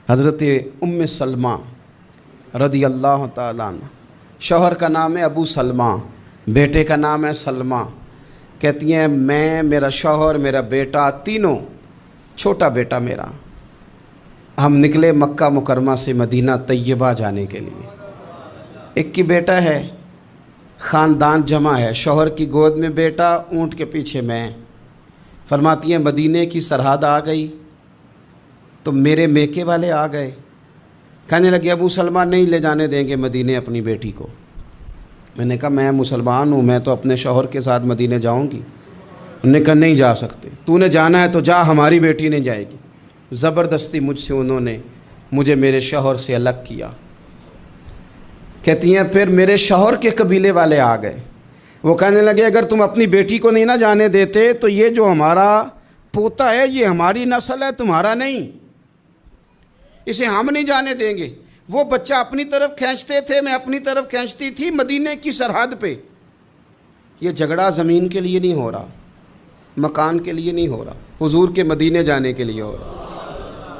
حضرت ام سلمہ رضی اللہ تعالیٰ عنہ، شوہر کا نام ہے ابو سلمہ، بیٹے کا نام ہے سلمہ۔ کہتی ہیں میں، میرا شوہر، میرا بیٹا، تینوں، چھوٹا بیٹا میرا، ہم نکلے مکہ مکرمہ سے مدینہ طیبہ جانے کے لیے۔ ایک کی بیٹا ہے، خاندان جمع ہے، شوہر کی گود میں بیٹا، اونٹ کے پیچھے میں۔ فرماتی ہیں مدینے کی سرحد آ گئی تو میرے میکے والے آ گئے، کہنے لگے ابو سلمہ نہیں لے جانے دیں گے مدینے اپنی بیٹی کو۔ میں نے کہا میں مسلمان ہوں، میں تو اپنے شوہر کے ساتھ مدینے جاؤں گی۔ انہوں نے کہا نہیں جا سکتے، تو نے جانا ہے تو جا، ہماری بیٹی نہیں جائے گی۔ زبردستی مجھ سے انہوں نے مجھے میرے شوہر سے الگ کیا۔ کہتی ہیں پھر میرے شوہر کے قبیلے والے آ گئے، وہ کہنے لگے اگر تم اپنی بیٹی کو نہیں نہ جانے دیتے تو یہ جو ہمارا پوتا ہے یہ ہماری نسل ہے، تمہارا نہیں، اسے ہم نہیں جانے دیں گے۔ وہ بچہ اپنی طرف کھینچتے تھے، میں اپنی طرف کھینچتی تھی، مدینے کی سرحد پہ۔ یہ جھگڑا زمین کے لیے نہیں ہو رہا، مکان کے لیے نہیں ہو رہا، حضور کے مدینے جانے کے لیے ہو رہا،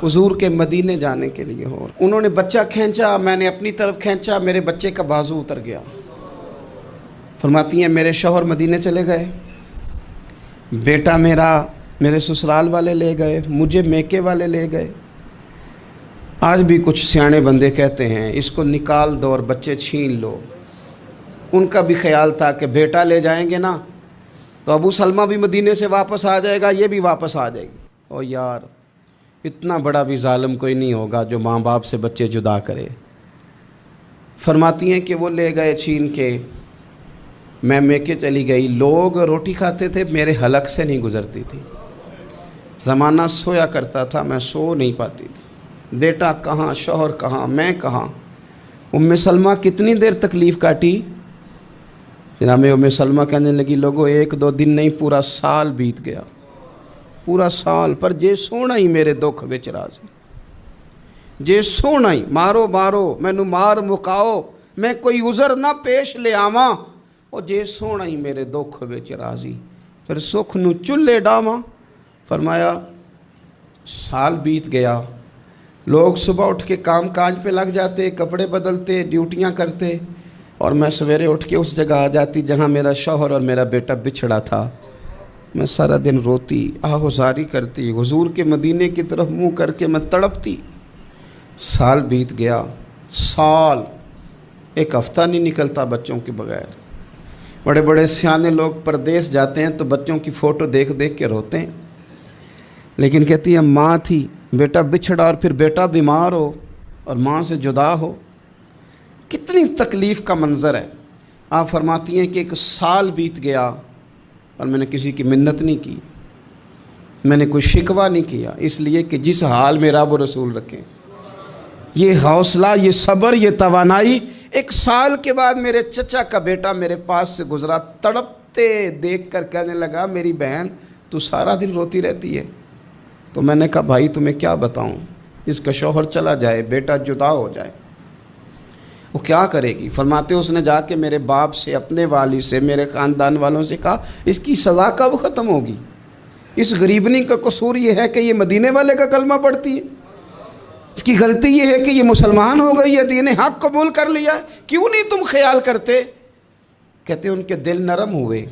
حضور کے مدینے جانے کے لیے ہو رہا۔ انہوں نے بچہ کھینچا، میں نے اپنی طرف کھینچا، میرے بچے کا بازو اتر گیا۔ فرماتی ہیں میرے شوہر مدینے چلے گئے، بیٹا میرا میرے سسرال والے لے گئے، مجھے میکے والے لے گئے۔ آج بھی کچھ سیانے بندے کہتے ہیں اس کو نکال دو اور بچے چھین لو۔ ان کا بھی خیال تھا کہ بیٹا لے جائیں گے نا تو ابو سلمہ بھی مدینے سے واپس آ جائے گا، یہ بھی واپس آ جائے گی۔ او یار، اتنا بڑا بھی ظالم کوئی نہیں ہوگا جو ماں باپ سے بچے جدا کرے۔ فرماتی ہیں کہ وہ لے گئے چھین کے، میں میکے چلی گئی۔ لوگ روٹی کھاتے تھے، میرے حلق سے نہیں گزرتی تھی۔ زمانہ سویا کرتا تھا، میں سو نہیں پاتی تھی۔ بیٹا کہاں، شوہر کہاں، میں کہاں۔ ام سلمہ کتنی دیر تکلیف کاٹی؟ جناب ام سلمہ کہنے لگی لوگوں ایک دو دن نہیں، پورا سال بیت گیا، پورا سال، پر جے سونا ہی میرے دکھ وچ راضی، جے سونا ہی مارو مارو مینوں مار مکاؤ، میں کوئی عذر نہ پیش لے آواں، او جے سونا ہی میرے دکھ وچ راضی، پھر سکھ نو چلے ڈاواں۔ فرمایا سال بیت گیا، لوگ صبح اٹھ کے کام کاج پہ لگ جاتے، کپڑے بدلتے، ڈیوٹیاں کرتے، اور میں سویرے اٹھ کے اس جگہ آ جاتی جہاں میرا شوہر اور میرا بیٹا بچھڑا تھا۔ میں سارا دن روتی، آہوزاری کرتی، حضور کے مدینے کی طرف منہ کر کے میں تڑپتی۔ سال بیت گیا، سال، ایک ہفتہ نہیں نکلتا بچوں کے بغیر۔ بڑے بڑے سیانے لوگ پردیس جاتے ہیں تو بچوں کی فوٹو دیکھ دیکھ کے روتے ہیں، لیکن کہتی ہیں ماں تھی، بیٹا بچھڑا اور پھر بیٹا بیمار ہو اور ماں سے جدا ہو، کتنی تکلیف کا منظر ہے۔ آپ فرماتی ہیں کہ ایک سال بیت گیا اور میں نے کسی کی منت نہیں کی، میں نے کوئی شکوہ نہیں کیا، اس لیے کہ جس حال میں رب و رسول رکھیں۔ یہ حوصلہ، یہ صبر، یہ توانائی، ایک سال کے بعد میرے چچا کا بیٹا میرے پاس سے گزرا، تڑپتے دیکھ کر کہنے لگا میری بہن تو سارا دن روتی رہتی ہے۔ تو میں نے کہا بھائی تمہیں کیا بتاؤں، اس کا شوہر چلا جائے، بیٹا جدا ہو جائے، وہ کیا کرے گی؟ فرماتے اس نے جا کے میرے باپ سے، اپنے والد سے، میرے خاندان والوں سے کہا اس کی سزا کب ختم ہوگی؟ اس غریبنی کا قصور یہ ہے کہ یہ مدینے والے کا کلمہ پڑھتی ہے، اس کی غلطی یہ ہے کہ یہ مسلمان ہو گئی ہے، دین حق قبول کر لیا ہے، کیوں نہیں تم خیال کرتے؟ کہتے ان کے دل نرم ہوئے،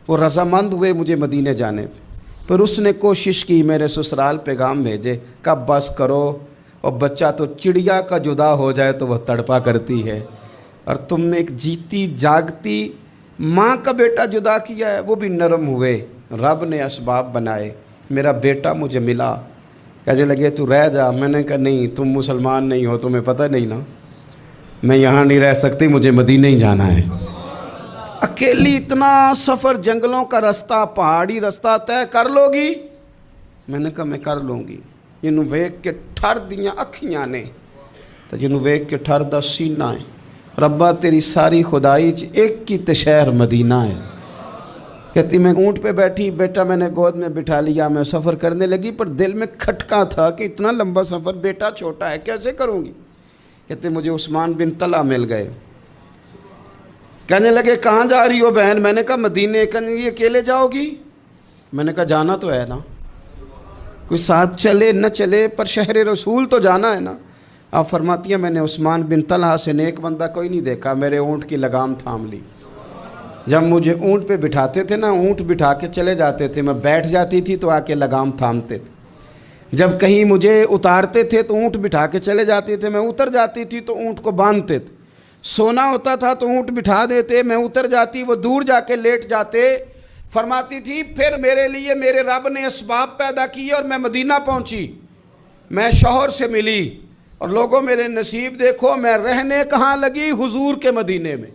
وہ رضامند ہوئے مجھے مدینے جانے پہ۔ پھر اس نے کوشش کی، میرے سسرال پیغام بھیجے، کب بس کرو، اور بچہ تو چڑیا کا جدا ہو جائے تو وہ تڑپا کرتی ہے، اور تم نے ایک جیتی جاگتی ماں کا بیٹا جدا کیا ہے۔ وہ بھی نرم ہوئے، رب نے اسباب بنائے، میرا بیٹا مجھے ملا۔ کہنے لگے تو رہ جا، میں نے کہا نہیں، تم مسلمان نہیں ہو، تمہیں پتہ نہیں نا، میں یہاں نہیں رہ سکتی، مجھے مدینے ہی جانا ہے۔ اکیلی اتنا سفر، جنگلوں کا رستہ، پہاڑی رستہ طے کر لو گی؟ میں نے کہا میں کر لوں گی۔ جنوں ویکھ کے ٹھر دیاں اکھیاں نے تو جنوں ویکھ کے ٹھر دا سینہ ہے، ربا تیری ساری خدائی چ ایک کی تے شہر مدینہ ہے۔ کہتی میں اونٹ پہ بیٹھی، بیٹا میں نے گود میں بٹھا لیا، میں سفر کرنے لگی، پر دل میں کھٹکا تھا کہ اتنا لمبا سفر، بیٹا چھوٹا ہے، کیسے کروں گی؟ کہتے مجھے عثمان بن طلحہ مل گئے، کہنے لگے کہاں جا رہی ہو بہن؟ میں نے کہا مدینے۔ کہنے لگے اکیلے جاؤ گی؟ میں نے کہا جانا تو ہے نا۔ کوئی ساتھ چلے نہ چلے پر شہر رسول تو جانا ہے نا۔ آپ فرماتی ہیں میں نے عثمان بن طلحہ سے نیک بندہ کوئی نہیں دیکھا، میرے اونٹ کی لگام تھام لی۔ جب مجھے اونٹ پہ بٹھاتے تھے نا، اونٹ بٹھا کے چلے جاتے تھے، میں بیٹھ جاتی تھی تو آ کے لگام تھامتے تھے۔ جب کہیں مجھے اتارتے تھے تو اونٹ بٹھا کے چلے جاتے تھے، میں اتر جاتی تھی تو اونٹ کو باندھتے تھے۔ سونا ہوتا تھا تو اونٹ بٹھا دیتے، میں اتر جاتی، وہ دور جا کے لیٹ جاتے۔ فرماتی تھی پھر میرے لیے میرے رب نے اسباب پیدا کیے اور میں مدینہ پہنچی، میں شوہر سے ملی، اور لوگوں میرے نصیب دیکھو، میں رہنے کہاں لگی؟ حضور کے مدینے میں،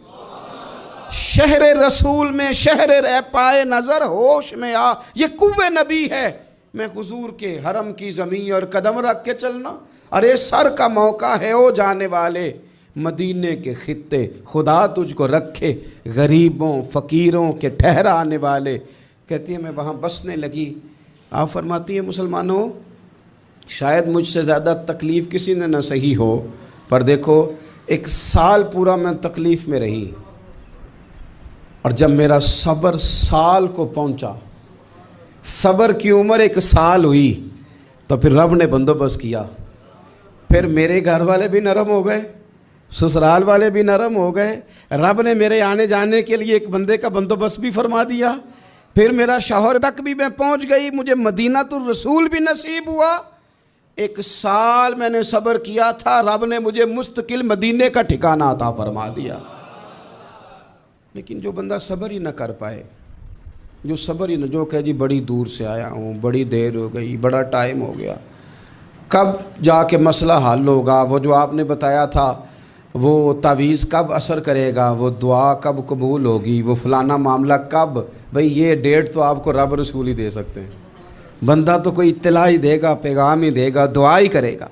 شہر رسول میں، شہر رہ پائے نظر ہوش میں آ، یہ کوہ نبی ہے۔ میں حضور کے حرم کی زمین اور قدم رکھ کے چلنا، ارے سر کا موقع ہے او جانے والے، مدینے کے خطے خدا تجھ کو رکھے، غریبوں فقیروں کے ٹھہرانے والے۔ کہتی ہے میں وہاں بسنے لگی۔ آپ فرماتی ہیں مسلمانوں، شاید مجھ سے زیادہ تکلیف کسی نے نہ سہی ہو، پر دیکھو 1 سال پورا میں تکلیف میں رہی، اور جب میرا صبر سال کو پہنچا، صبر کی عمر 1 سال ہوئی، تو پھر رب نے بندوبست کیا۔ پھر میرے گھر والے بھی نرم ہو گئے، سسرال والے بھی نرم ہو گئے، رب نے میرے آنے جانے کے لیے ایک بندے کا بندوبست بھی فرما دیا۔ پھر میرا شوہر تک بھی میں پہنچ گئی، مجھے مدینہ الرسول بھی نصیب ہوا۔ 1 سال میں نے صبر کیا تھا، رب نے مجھے مستقل مدینے کا ٹھکانہ عطا فرما دیا۔ لیکن جو بندہ صبر ہی نہ کر پائے، جو صبر ہی نہ، جو کہ جی بڑی دور سے آیا ہوں، بڑی دیر ہو گئی، بڑا ٹائم ہو گیا، کب جا کے مسئلہ حل ہوگا؟ وہ جو آپ نے بتایا تھا وہ تعویذ کب اثر کرے گا؟ وہ دعا کب قبول ہوگی؟ وہ فلانا معاملہ کب؟ بھئی یہ ڈیٹ تو آپ کو رب رسول ہی دے سکتے ہیں، بندہ تو کوئی اطلاع ہی دے گا، پیغام ہی دے گا، دعا ہی کرے گا۔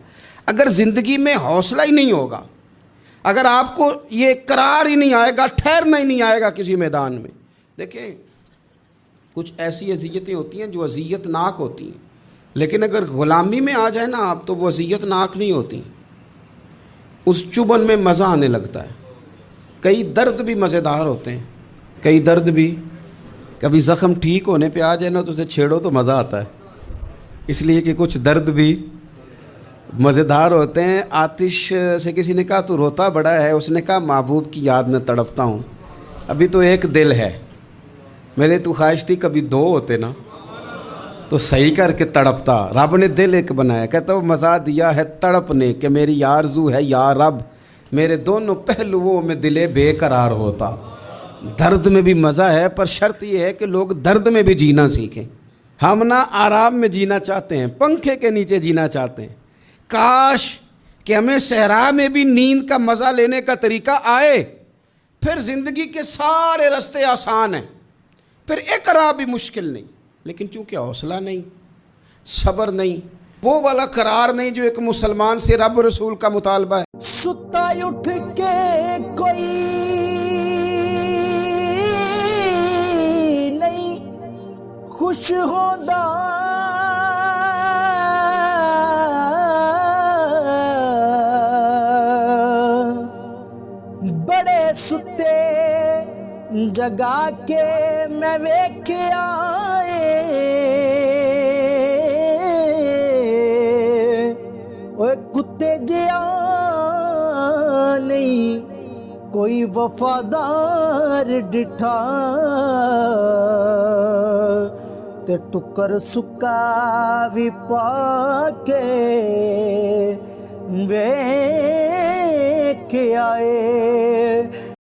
اگر زندگی میں حوصلہ ہی نہیں ہوگا، اگر آپ کو یہ قرار ہی نہیں آئے گا، ٹھہرنا ہی نہیں آئے گا کسی میدان میں۔ دیکھیں کچھ ایسی اذیتیں ہوتی ہیں جو اذیت ناک ہوتی ہیں، لیکن اگر غلامی میں آ جائے نا آپ تو وہ اذیت ناک نہیں ہوتی، اس چبھن میں مزہ آنے لگتا ہے۔ کئی درد بھی مزیدار ہوتے ہیں، کئی درد بھی، کبھی زخم ٹھیک ہونے پہ آ جائے نا تو اسے چھیڑو تو مزہ آتا ہے، اس لیے کہ کچھ درد بھی مزیدار ہوتے ہیں۔ آتش سے کسی نے کہا تو روتا بڑا ہے، اس نے کہا محبوب کی یاد میں تڑپتا ہوں، ابھی تو ایک دل ہے، میرے تو خواہش تھی کبھی 2 ہوتے نا تو صحیح کر کے تڑپتا۔ رب نے دل ایک بنایا، کہتا وہ مزہ دیا ہے تڑپ نے کہ میری آرزو ہے یا رب، میرے دونوں پہلوؤں میں دل بے قرار ہوتا۔ درد میں بھی مزہ ہے، پر شرط یہ ہے کہ لوگ درد میں بھی جینا سیکھیں۔ ہم نہ آرام میں جینا چاہتے ہیں، پنکھے کے نیچے جینا چاہتے ہیں۔ کاش کہ ہمیں صحرا میں بھی نیند کا مزہ لینے کا طریقہ آئے، پھر زندگی کے سارے راستے آسان ہیں، پھر اقرا بھی مشکل نہیں۔ لیکن چونکہ حوصلہ نہیں، صبر نہیں، وہ والا قرار نہیں جو ایک مسلمان سے رب رسول کا مطالبہ ہے۔ ستا اٹھ کے کوئی نہیں خوش ہوتا، بڑے ستے جگا کے میں ویکھیا اوے کتے جیا نہیں کوئی وفادار ڈٹھا، تے ٹکر سکا بھی پا کے ویکھ آئے۔